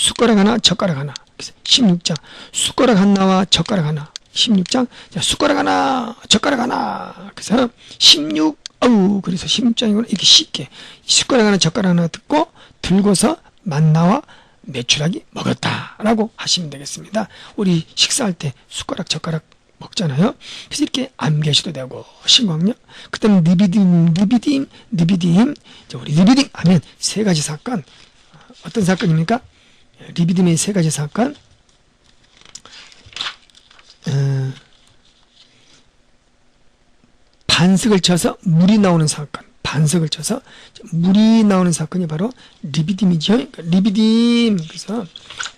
숟가락 하나, 젓가락 하나. 그래서 16장. 숟가락 하나와 젓가락 하나. 16장. 자, 숟가락 하나, 젓가락 하나. 그래서 그래서 16장이구나. 이렇게 쉽게. 숟가락 하나, 젓가락 하나 들고서 만나와 메추라기 먹었다라고 하시면 되겠습니다. 우리 식사할 때 숟가락, 젓가락 먹잖아요. 그래서 이렇게 암기하셔도 되고, 신광요. 그 다음에 느비딤. 자, 우리 느비딤 하면 세 가지 사건. 어떤 사건입니까? 느비딤의 세 가지 사건. 반석을 쳐서 물이 나오는 사건. 반석을 쳐서 물이 나오는 사건이 바로 리비딤이죠. 그러니까 리비딤. 그래서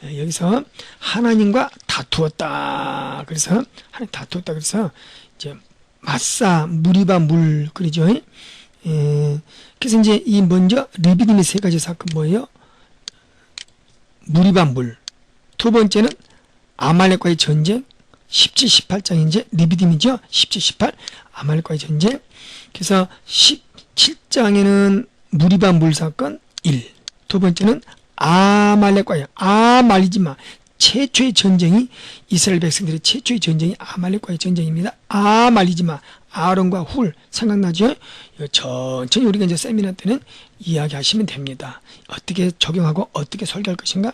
여기서 하나님과 다투었다. 그래서 하나님 다투었다. 그래서 이제 마사 무리바 물 그러죠. 그래서 이제 이 먼저 리비딤의 세 가지 사건 뭐예요? 무리바 물. 두 번째는 아말렉과의 전쟁. 17, 18장이 이제 리비딤이죠. 17, 18 아말렉과의 전쟁. 그래서 17장에는 무리바 물 사건 1. 두 번째는 아말렉과의 말리지마. 최초의 전쟁이 이스라엘 백성들의 최초의 전쟁이 아말렉과의 전쟁입니다. 말리지마. 아론과 훌 생각나죠? 이거 천천히 우리가 이제 세미나 때는 이야기하시면 됩니다. 어떻게 적용하고 어떻게 설계할 것인가?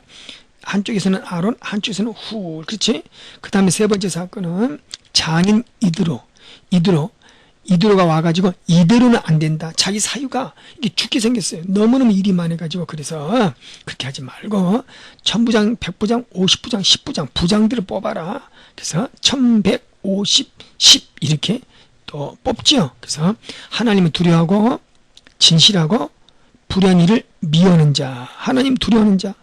한쪽에서는 아론, 한쪽에서는 훌. 그렇지? 그 다음에 세 번째 사건은 장인 이드로가 와가지고 이대로는 안 된다. 자기 사유가 이게 죽게 생겼어요. 너무너무 일이 많아가지고. 그래서 그렇게 하지 말고 천부장, 백부장, 50부장, 10부장 부장들을 뽑아라. 그래서 1150, 10 이렇게 또 뽑죠. 그래서 하나님을 두려워하고 진실하고 불의한 일을 미워하는 자, 하나님 두려워하는 자,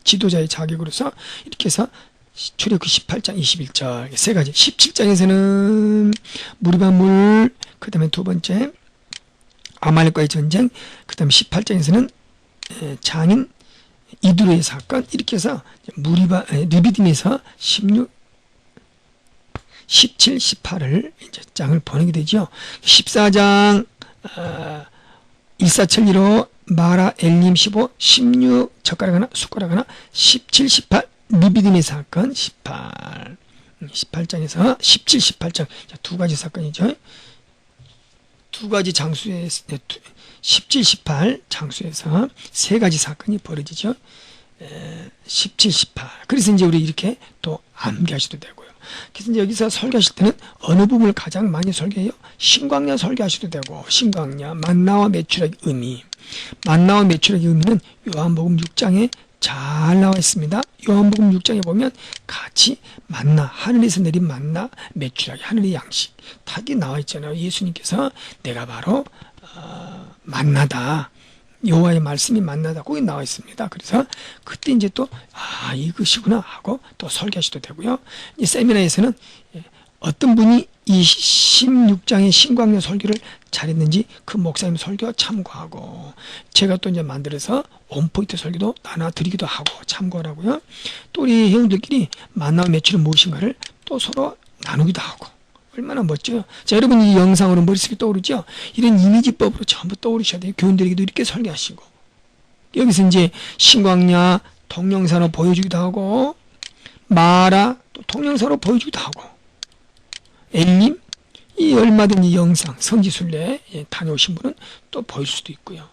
지도자의 자격으로서 이렇게 해서 출애굽기 18장 21절 세 가지. 17장에서는 무리바 물, 그 다음에 두 번째 아말렉과의 전쟁, 그 다음에 18장에서는 장인 이드로의 사건. 이렇게 해서 리비딤에서 16, 17, 18을 이제 장을 보내게 되죠. 14장 일사천리로 마라 엘림 15, 16 젓가락 하나, 숟가락 하나, 17, 18 리비딤의 사건 18장에서 17, 18장 두 가지 사건이죠. 두 가지 장수에 17, 18 장수에서 세 가지 사건이 벌어지죠. 17, 18. 그래서 이제 우리 이렇게 또 암기하셔도 되고요. 그래서 이제 여기서 설교하실 때는 어느 부분을 가장 많이 설교해요? 신광야 설교하셔도 되고, 신광야, 만나와 메추라기 의미. 만나와 메추라기 의미는 요한복음 6장에 잘 나와 있습니다. 요한복음 6장에 보면 같이 만나, 하늘에서 내린 만나, 메추라기, 하늘의 양식 탁이 나와 있잖아요. 예수님께서 내가 바로 만나다. 여호와의 말씀이 만나다. 거기 나와 있습니다. 그래서 그때 이제 또 이것이구나 하고 또 설교하셔도 되고요. 이 세미나에서는 어떤 분이 이 16장의 신광야 설교를 잘했는지 그 목사님 설교 참고하고, 제가 또 이제 만들어서 원포인트 설교도 나눠 드리기도 하고 참고하라고요. 또 우리 회원들끼리 만나와 매출은 무엇인가를 또 서로 나누기도 하고. 얼마나 멋져요. 자, 여러분 이 영상으로 머릿속에 떠오르죠? 이런 이미지법으로 전부 떠오르셔야 돼요. 교인들에게도 이렇게 설교하시고. 여기서 이제 신광야 동영상으로 보여주기도 하고, 마라 또 동영상으로 보여주기도 하고, 엘림 이 얼마든지 영상 성지순례 다녀오신 분은 또 보일 수도 있고요.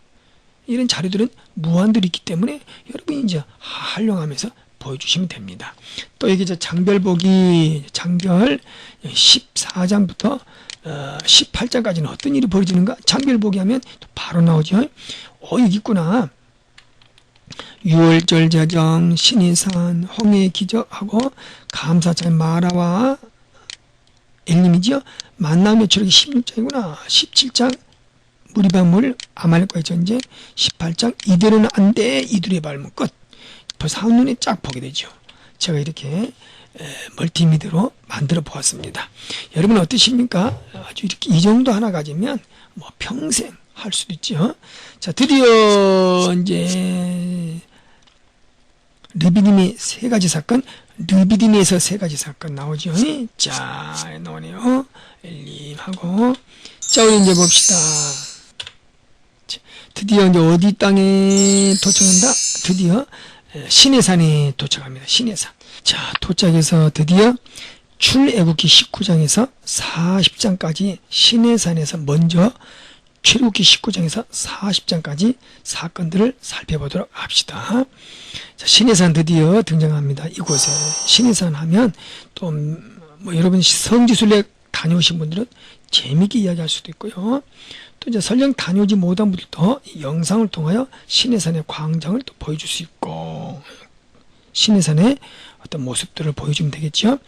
이런 자료들은 무한대로 있기 때문에 여러분이 이제 활용하면서 보여주시면 됩니다. 또 여기 이제 장별보기, 장별 14장부터 18장까지는 어떤 일이 벌어지는가? 장별보기 하면 또 바로 나오죠. 여기 있구나. 6월절 자정, 신의산, 홍해의 기적하고 감사장 마라와 엘림이죠. 만나 메추라기 16장이구나. 17장 무리바물 아말렉과의 전쟁, 18장 이대로는 안 돼. 이들의 발목 끝. 벌써 한눈에 쫙 보게 되죠. 제가 이렇게 멀티미디어로 만들어 보았습니다. 여러분 어떠십니까? 아주 이렇게 이 정도 하나 가지면 뭐 평생 할 수도 있죠. 자, 드디어 이제 르비딤의 세 가지 사건, 르비딤에서 세 가지 사건 나오죠. 자, 나오네요. 엘림하고. 자, 우리 이제 봅시다. 드디어 이제 어디 땅에 도착한다? 드디어 시내산에 도착합니다. 시내산. 자, 도착해서 드디어 출애굽기 19장에서 40장까지 시내산에서 먼저 출애굽기 19장에서 40장까지 사건들을 살펴보도록 합시다. 자, 시내산 드디어 등장합니다. 이곳에 시내산 하면 또 뭐 여러분 성지순례 다녀오신 분들은 재미있게 이야기할 수도 있고요. 또 이제 설령 다녀오지 못한 분들도 영상을 통하여 시내산의 광장을 또 보여줄 수 있고 시내산의 어떤 모습들을 보여주면 되겠죠.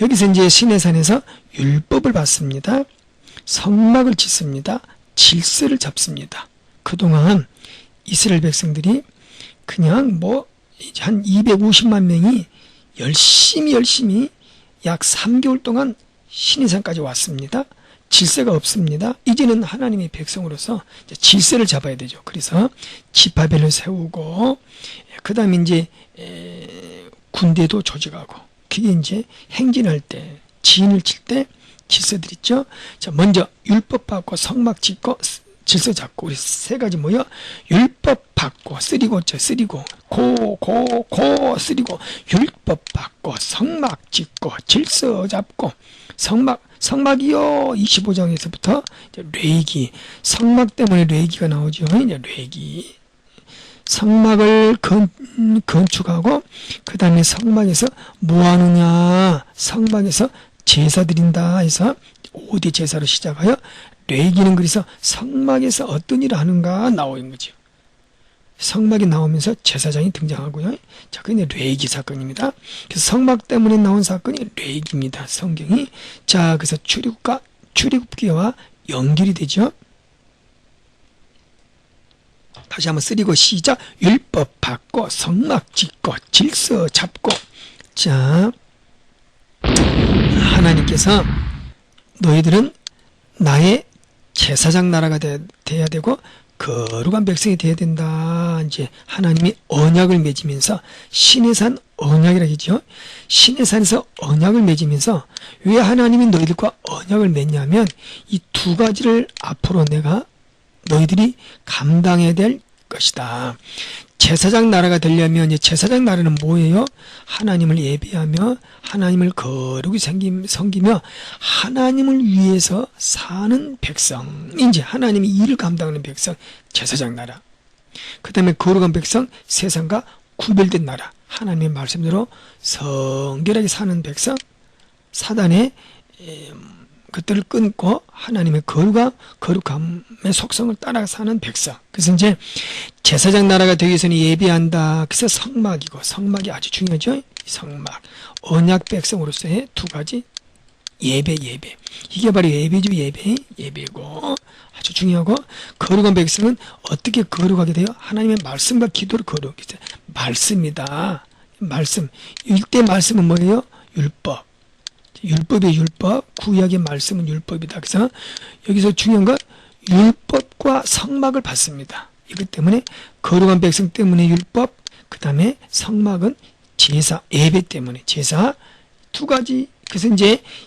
여기서 이제 시내산에서 율법을 받습니다. 성막을 짓습니다. 질서를 잡습니다. 그동안 이스라엘 백성들이 그냥 뭐 이제 한 250만 명이 열심히 약 3개월 동안 시내산까지 왔습니다. 질서가 없습니다. 이제는 하나님의 백성으로서 이제 질서를 잡아야 되죠. 그래서 지파별을 세우고 그 다음에 이제 군대도 조직하고 그게 이제 행진할 때 진을 칠 때 질서들 있죠. 자, 먼저 율법 받고 성막 짓고 질서 잡고 우리 세 가지 뭐요? 율법 받고 쓰리고 쓰리고 율법 받고 성막 짓고 질서 잡고 성막이요 25장에서부터 레위기 성막 때문에 레위기가 나오죠. 이제 레위기 성막을 건축하고 그 다음에 성막에서 뭐 하느냐 성막에서 제사 드린다 해서 5대 제사로 시작하여 레위기는 그래서 성막에서 어떤 일을 하는가 나오는 거죠. 성막이 나오면서 제사장이 등장하고요. 자, 그게 레위기 사건입니다. 그래서 성막 때문에 나온 사건이 레위기입니다. 성경이. 자, 그래서 출애굽기와 연결이 되죠. 다시 한번 쓰리고 시작. 율법 받고 성막 짓고 질서 잡고. 자, 하나님께서 너희들은 나의 제사장 나라가 돼야 되고 거룩한 백성이 돼야 된다. 이제 하나님이 언약을 맺으면서 시내산 언약이라 하죠. 시내산에서 언약을 맺으면서 왜 하나님이 너희들과 언약을 맺냐면 이 두 가지를 앞으로 내가 너희들이 감당해야 될 것이다. 제사장 나라가 되려면 이제 제사장 나라는 뭐예요? 하나님을 예배하며 하나님을 거룩히 섬기며 하나님을 위해서 사는 백성. 이제 하나님이 일을 감당하는 백성, 제사장 나라. 그 다음에 거룩한 백성, 세상과 구별된 나라. 하나님의 말씀대로 성결하게 사는 백성, 사단의 그들을 끊고 하나님의 거룩함의 속성을 따라 사는 백성. 그래서 이제 제사장 나라가 되기 위해서는 예배한다. 그래서 성막이고 성막이 아주 중요하죠. 성막. 언약 백성으로서의 두 가지 예배. 이게 바로 예배죠. 예배고 아주 중요하고 거룩한 백성은 어떻게 거룩하게 돼요? 하나님의 말씀과 기도를 거룩하게 돼요. 말씀이다. 말씀. 이때 말씀은 뭐예요? 율법. 율법의 율법, 구약의 말씀은 율법이다. 그래서 여기서 중요한 건 율법과 성막을 받습니다. 이것 때문에 거룩한 백성 때문에 율법, 그 다음에 성막은 제사, 예배 때문에 제사 두 가지. 그래서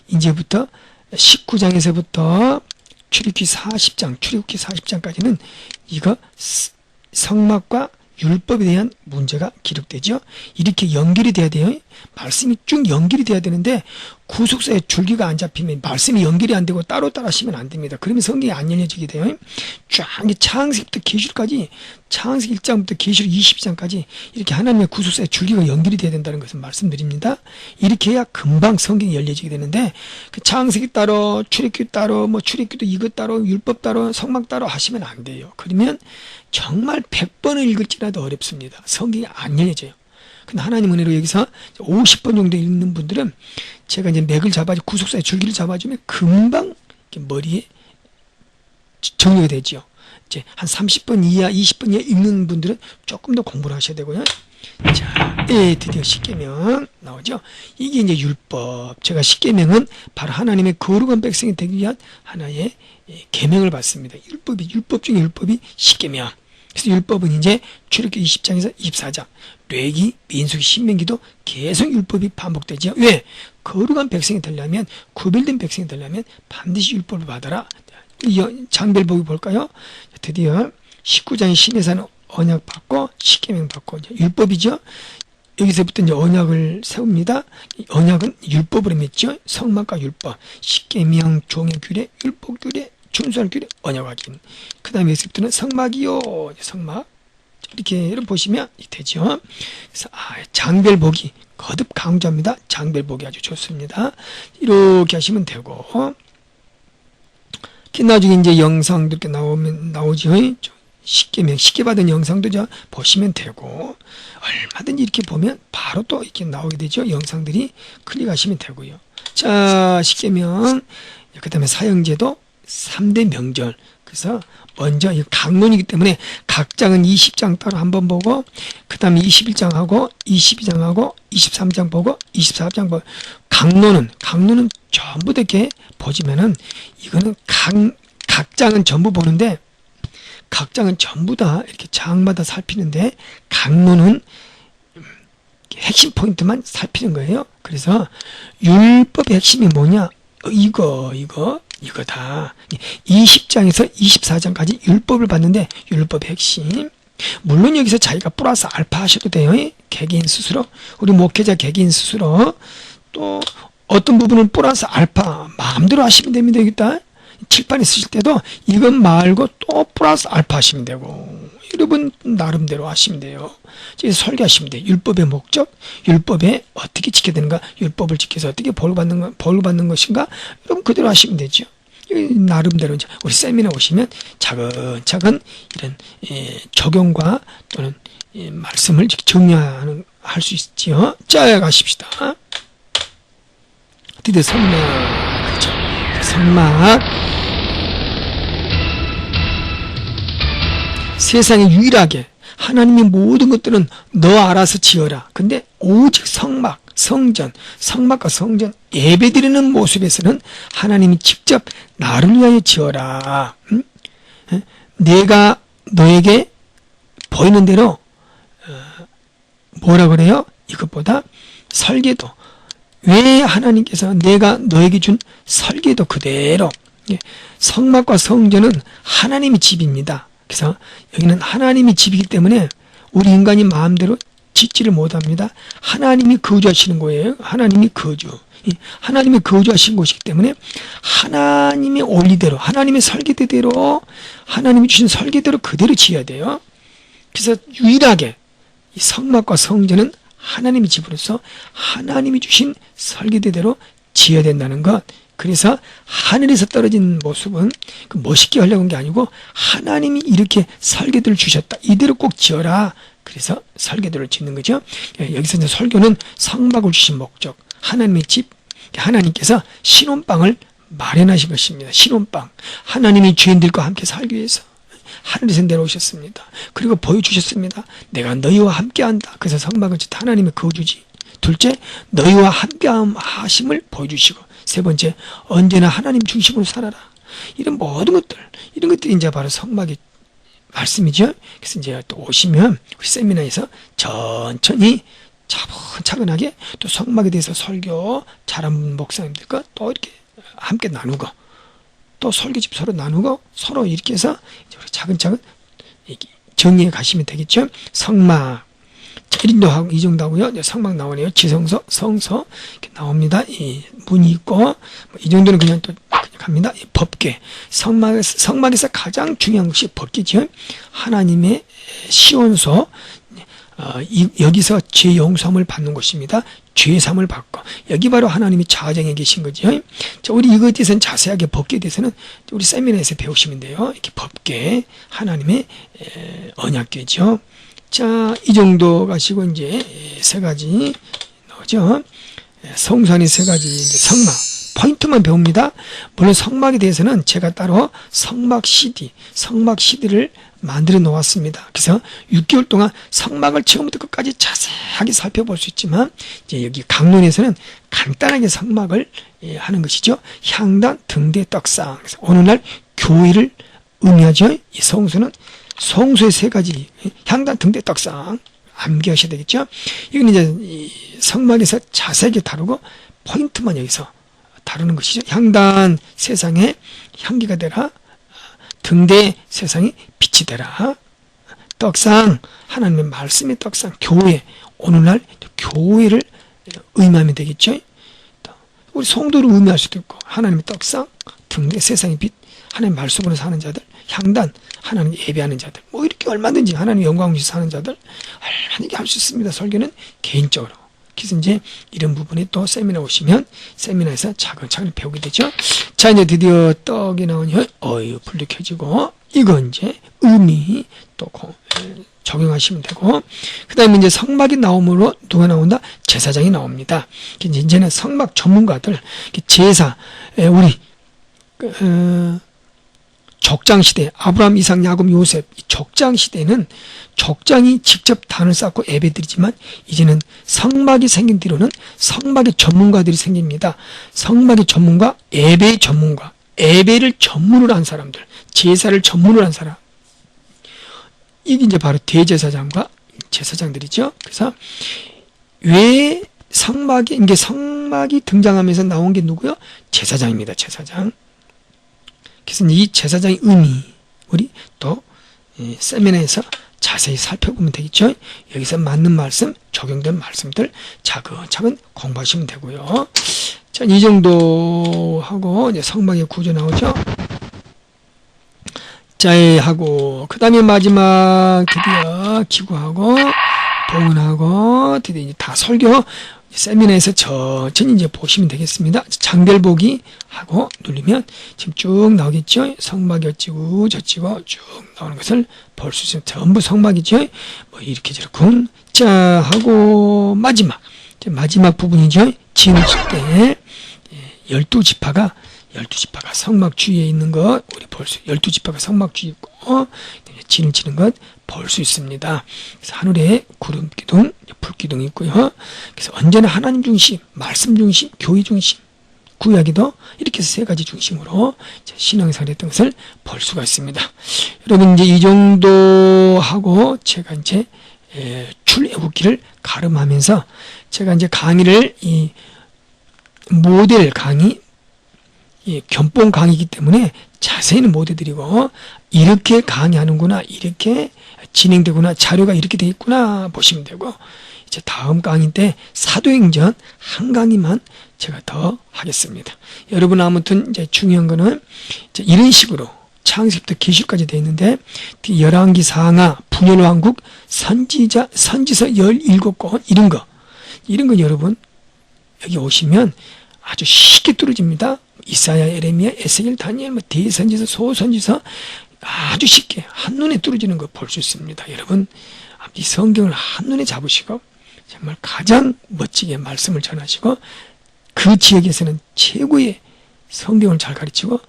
이제부터 19장에서부터 출애굽기 40장까지는 이거 성막과 율법에 대한 문제가 기록되죠. 이렇게 연결이 돼야 돼요. 말씀이 쭉 연결이 돼야 되는데 구속사의 줄기가 안 잡히면 말씀이 연결이 안 되고 따로따로 하시면 안 됩니다. 그러면 성경이 안 열려지게 돼요. 쫙 창세기부터 계시록까지 창세기 1장부터 계시록 22장까지 이렇게 하나님의 구속사의 줄기가 연결이 돼야 된다는 것을 말씀드립니다. 이렇게 해야 금방 성경이 열려지게 되는데 그 창세기 따로 출애굽기 따로 뭐 출애굽기도 이것 따로 율법 따로 성막 따로 하시면 안 돼요. 그러면 정말 100번을 읽을지라도 어렵습니다. 성경이 안 열려져요. 근데 하나님 은혜로 여기서 50번 정도 읽는 분들은 제가 이제 맥을 구속사의 줄기를 잡아주면 금방 머리에 정리가 되죠. 이제 한 30번 이하, 20번 이하 읽는 분들은 조금 더 공부를 하셔야 되고요. 자, 드디어 십계명 나오죠. 이게 이제 율법. 제가 십계명은 바로 하나님의 거룩한 백성이 되기 위한 하나의 계명을 받습니다. 율법 중에 율법이 십계명. 그래서 율법은 이제 출애굽기 20장에서 24장, 레위기, 민수기, 신명기도 계속 율법이 반복되죠. 왜? 거룩한 백성이 되려면, 구별된 백성이 되려면 반드시 율법을 받아라. 장별복이 볼까요? 드디어 19장의 시내산 언약 받고 십계명 받고 이제 율법이죠. 여기서부터 이제 언약을 세웁니다. 이 언약은 율법으로 맺죠. 성막과 율법, 십계명, 종의 규례, 율법 규례, 준수할 규례, 언약 확인. 그 다음에 여기서부터는 성막이요. 성막. 이렇게 보시면 되죠. 그래서 장별 보기 거듭 강조합니다. 장별 보기 아주 좋습니다. 이렇게 하시면 되고, 나중에 이제 영상도 이렇게 나오죠. 쉽게 받은 영상도 보시면 되고, 얼마든지 이렇게 보면 바로 또 이렇게 나오게 되죠. 영상들이 클릭하시면 되고요. 자, 십계명, 그 다음에 사형제도 3대 명절. 그래서 먼저 이 강론이기 때문에 각 장은 20장 따로 한번 보고, 그 다음에 21장하고 22장하고 23장 보고 24장 보고, 강론은 전부 다 이렇게 보시면은 이거는 각 장은 전부 보는데, 각 장은 전부 다 이렇게 장마다 살피는데, 강론은 핵심 포인트만 살피는 거예요. 그래서 율법의 핵심이 뭐냐? 이거다. 20장에서 24장까지 율법을 봤는데, 율법의 핵심. 물론 여기서 자기가 플러스 알파 하셔도 돼요. 개개인 스스로. 우리 목회자 개개인 스스로. 또 어떤 부분은 플러스 알파 마음대로 하시면 됩니다. 여기다 칠판에 쓰실 때도 이것 말고 또 플러스 알파 하시면 되고, 여러분 나름대로 하시면 돼요. 설계하시면 돼요. 율법의 목적, 율법에 어떻게 지켜야 되는가, 율법을 지켜서 어떻게 벌 받는 것인가, 여러분 그대로 하시면 되죠. 나름대로 이제 우리 세미나 오시면 차근차근 이런 적용과 또는 말씀을 정리하는 할 수 있지요. 자, 가십시다. 드디어 성막, 그렇죠. 성막. 세상에 유일하게 하나님이 모든 것들은 너 알아서 지어라. 근데 오직 성막, 성전, 성막과 성전 예배드리는 모습에서는 하나님이 직접 나를 위하여 지어라. 내가 너에게 보이는 대로 뭐라 그래요? 이것보다 설계도. 왜 하나님께서 내가 너에게 준 설계도 그대로, 성막과 성전은 하나님의 집입니다. 그래서 여기는 하나님의 집이기 때문에 우리 인간이 마음대로 짓지를 못합니다. 하나님이 거주하시는 거예요. 하나님이 거주. 하나님이 거주하신 곳이기 때문에 하나님의 원리대로, 하나님의 설계대로, 하나님이 주신 설계대로 그대로 지어야 돼요. 그래서 유일하게 이 성막과 성전은 하나님의 집으로서 하나님이 주신 설계대로 지어야 된다는 것. 그래서 하늘에서 떨어진 모습은 멋있게 하려고 한 게 아니고 하나님이 이렇게 설계도를 주셨다. 이대로 꼭 지어라. 그래서 설계도를 짓는 거죠. 여기서 이제 설교는 성막을 주신 목적, 하나님의 집, 하나님께서 신혼방을 마련하신 것입니다. 신혼방. 하나님이 죄인들과 함께 살기 위해서 하늘에서 내려오셨습니다. 그리고 보여주셨습니다. 내가 너희와 함께한다. 그래서 성막은 하나님의 거주지. 둘째, 너희와 함께함 하심을 보여주시고, 세 번째, 언제나 하나님 중심으로 살아라. 이런 모든 것들, 이런 것들이 이제 바로 성막의 말씀이죠. 그래서 이제 또 오시면 우리 세미나에서 천천히 차근차근하게 또 성막에 대해서 설교 잘하는 목사님들과 또 이렇게 함께 나누고, 또 설교집 서로 나누고, 서로 이렇게 해서 이제 우리 차근차근 정리해 가시면 되겠죠. 성막. 1인도 하고 이 정도 하고요. 성막 나오네요. 지성소, 성소 이렇게 나옵니다. 이 문이 있고, 이 정도는 그냥 또 갑니다. 법궤. 성막에서 가장 중요한 것이 법궤죠. 하나님의 시온소. 여기서 죄 용서함을 받는 곳입니다. 죄 사함을 받고, 여기 바로 하나님이 좌정에 계신 거죠. 자, 우리 이것에 대해서는 자세하게 법궤에 대해서는 우리 세미나에서 배우시면 돼요. 이렇게 법궤, 하나님의 언약궤죠. 자, 이 정도 가시고 이제 세 가지 나오죠. 성산이 세 가지, 성막 포인트만 배웁니다. 물론 성막에 대해서는 제가 따로 성막 CD를 만들어 놓았습니다. 그래서 6개월 동안 성막을 처음부터 끝까지 자세하게 살펴볼 수 있지만, 이제 여기 강론에서는 간단하게 성막을 하는 것이죠. 향단, 등대, 떡상. 그래서 오늘날 교회를 의미하죠. 이 성수는 성소의 세 가지, 향단, 등대, 떡상 암기하셔야 되겠죠. 이건 이제 이 성막에서 자세하게 다루고 포인트만 여기서 다루는 것이죠. 향단, 세상에 향기가 되라. 등대, 세상에 빛이 되라. 떡상, 하나님의 말씀의 떡상, 교회, 오늘날 교회를 의미하면 되겠죠. 우리 성도를 의미할 수도 있고, 하나님의 떡상, 등대 세상의 빛, 하나님의 말씀으로 사는 자들, 향단, 하나님 예배하는 자들, 뭐 이렇게 얼마든지 하나님 영광 위해서 사는 자들 얼마든지 할 수 있습니다. 설교는 개인적으로. 그래서 이제 이런 부분에 또 세미나 오시면 세미나에서 차근차근 배우게 되죠. 자, 이제 드디어 떡이 나오니 불도 켜지고, 이건 이제 의미 또 적용하시면 되고, 그 다음에 이제 성막이 나옴으로 누가 나온다? 제사장이 나옵니다. 이제는 성막 전문가들, 제사, 우리 족장시대, 아브라함, 이삭, 야곱, 요셉, 족장시대는 족장이 직접 단을 쌓고 예배드리지만, 이제는 성막이 생긴 뒤로는 성막의 전문가들이 생깁니다. 성막의 전문가, 예배의 전문가, 예배를 전문으로 한 사람들, 제사를 전문으로 한 사람, 이게 이제 바로 대제사장과 제사장들이죠. 그래서 왜 성막이, 이게 성막이 등장하면서 나온 게 누구요? 제사장입니다. 제사장. 그래서 이 제사장의 의미, 우리 또 세미나에서 자세히 살펴보면 되겠죠. 여기서 맞는 말씀, 적용된 말씀들 차근차근 공부하시면 되고요. 자, 이 정도 하고 이제 성막의 구조 나오죠. 자, 하고 그 다음에 마지막 드디어 기구하고 봉헌하고 드디어 이제 다 설교 세미나에서 천천히 이제 보시면 되겠습니다. 장별 보기 하고 누르면 지금 쭉 나오겠죠. 성막이 어찌고 저찌고 쭉 나오는 것을 볼 수 있습니다. 전부 성막이죠. 뭐 이렇게 저렇군. 자, 하고 마지막 부분이죠. 지으실 때 12지파가 성막 주위에 있는 것 우리 볼 수, 12지파가 성막 주위에 있고 진을 치는 것 볼 수 있습니다. 그래서 하늘에 구름 기둥, 불 기둥이 있고요. 그래서 언제나 하나님 중심, 말씀 중심, 교회 중심, 구약에도 이렇게 해서 세 가지 중심으로 신앙생활 했던 것을 볼 수가 있습니다. 여러분 이제 이 정도 하고 제가 이제 출애굽기를 가름하면서 제가 이제 강의를 이 모델 강의, 견본 강의이기 때문에 자세히는 못 해드리고 이렇게 강의하는구나, 이렇게 진행되구나, 자료가 이렇게 돼 있구나 보시면 되고, 이제 다음 강의 때 사도행전 한 강의만 제가 더 하겠습니다. 여러분 아무튼 이제 중요한 거는 이제 이런 식으로 창세기부터 계시록까지 돼 있는데 열왕기 상하, 분열왕국, 선지서 17권 이런 거 여러분 여기 오시면 아주 쉽게 뚫어집니다. 이사야, 예레미야, 에스겔, 다니엘, 대선지서, 소선지서 아주 쉽게 한눈에 뚫어지는 거 볼 수 있습니다. 여러분 이 성경을 한눈에 잡으시고 정말 가장 멋지게 말씀을 전하시고 그 지역에서는 최고의 성경을 잘 가르치고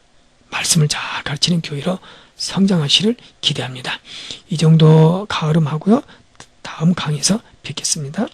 말씀을 잘 가르치는 교회로 성장하시를 기대합니다. 이 정도 가름하고요. 다음 강의에서 뵙겠습니다.